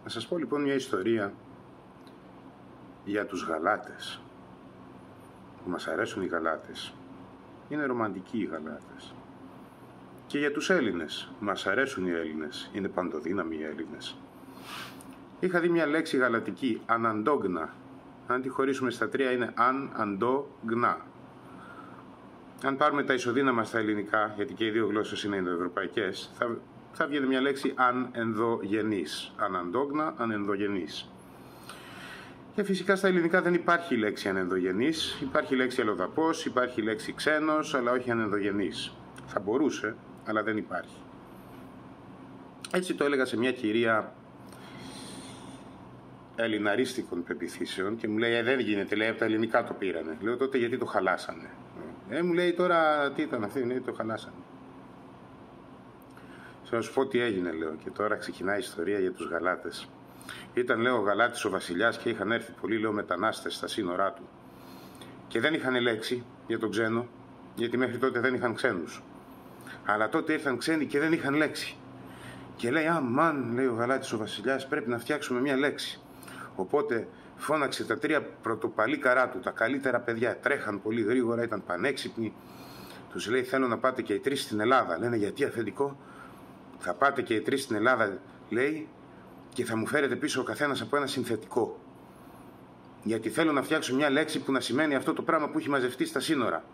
Να σας πω λοιπόν μια ιστορία για τους Γαλάτες. Που μας αρέσουν οι Γαλάτες. Είναι ρομαντικοί οι Γαλάτες. Και για τους Έλληνες. Μας αρέσουν οι Έλληνες. Είναι παντοδύναμοι οι Έλληνες. Είχα δει μια λέξη γαλατική, αναντόγνα. Αν τη χωρίσουμε στα τρία είναι αν, αντό, γνά. Αν πάρουμε τα ισοδύναμα στα ελληνικά, γιατί και οι δύο γλώσσες είναι ενδοευρωπαϊκές, θα βγαίνει μια λέξη ανενδογενής. Αναντόγνα, ανενδογενής. Και φυσικά στα ελληνικά δεν υπάρχει λέξη ανενδογενής. Υπάρχει λέξη αλλοδαπός, υπάρχει λέξη ξένος, αλλά όχι ανενδογενής. Θα μπορούσε, αλλά δεν υπάρχει. Έτσι το έλεγα σε μια κυρία ελληναρίστικων πεποιθήσεων και μου λέει δεν γίνεται, λέει από τα ελληνικά το πήρανε. Λέω τότε γιατί το χαλάσανε. Μου λέει τώρα τι ήταν αυτή, λέει το χαλάσανε. Θα σου πω τι έγινε, λέω, και τώρα ξεκινάει η ιστορία για τους Γαλάτες. Ήταν, λέω, ο Γαλάτης ο βασιλιάς και είχαν έρθει πολλοί, λέω, μετανάστες στα σύνορά του. Και δεν είχαν λέξη για τον ξένο, γιατί μέχρι τότε δεν είχαν ξένους. Αλλά τότε ήρθαν ξένοι και δεν είχαν λέξη. Και λέει, αμάν, λέει ο Γαλάτης ο βασιλιάς, πρέπει να φτιάξουμε μια λέξη. Οπότε φώναξε τα τρία πρωτοπαλίκαρά του, τα καλύτερα παιδιά. Τρέχαν πολύ γρήγορα, ήταν πανέξυπνοι. Τους λέει, θέλω να πάτε και οι τρεις στην Ελλάδα. Λένε, γιατί αφεντικό? Θα πάτε και οι τρεις στην Ελλάδα, λέει, και θα μου φέρετε πίσω ο καθένας από ένα συνθετικό. Γιατί θέλω να φτιάξω μια λέξη που να σημαίνει αυτό το πράγμα που έχει μαζευτεί στα σύνορα.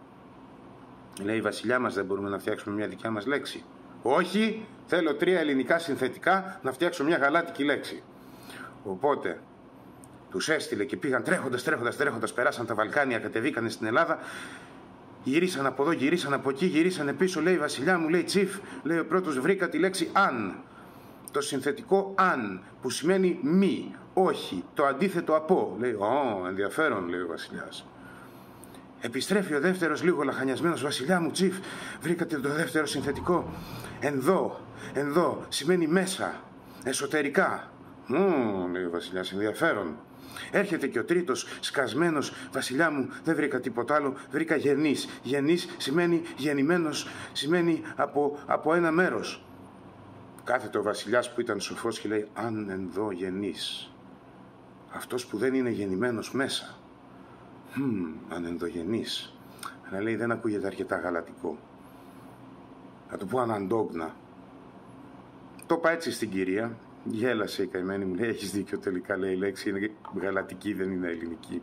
Λέει, βασιλιά μας, δεν μπορούμε να φτιάξουμε μια δικιά μας λέξη? Όχι, θέλω τρία ελληνικά συνθετικά να φτιάξω μια γαλάτικη λέξη. Οπότε τους έστειλε και πήγαν τρέχοντας, περάσαν τα Βαλκάνια, κατεβήκανε στην Ελλάδα. Γυρίσαν από εδώ, γυρίσαν από εκεί, γυρίσαν πίσω. Λέει, βασιλιά μου, λέει, τσιφ, λέει ο πρώτος, βρήκα τη λέξη αν. Το συνθετικό αν, που σημαίνει μη, όχι, το αντίθετο από. Λέει, ενδιαφέρον, λέει ο βασιλιάς. Επιστρέφει ο δεύτερος, λίγο λαχανιασμένος, βασιλιά μου, τσιφ, βρήκατε το δεύτερο συνθετικό? Ενδό, σημαίνει μέσα, εσωτερικά. Λέει ο βασιλιάς, ενδιαφέρον. Έρχεται και ο τρίτος, σκασμένος, βασιλιά μου, δεν βρήκα τίποτα άλλο, βρήκα γενής. Γενής σημαίνει γεννημένος, σημαίνει από ένα μέρος. Κάθεται ο βασιλιάς που ήταν σοφός και λέει, αν ενδώ γενής. Αυτός που δεν είναι γεννημένος μέσα. Ανενδογενής. Αλλά λέει, δεν ακούγεται αρκετά γαλατικό. Θα το πω αναντόγνα. Το είπα έτσι στην κυρία. Γέλασε η καημένη, μου λέει, έχεις δίκιο τελικά, λέει, η λέξη είναι γαλατική, δεν είναι ελληνική.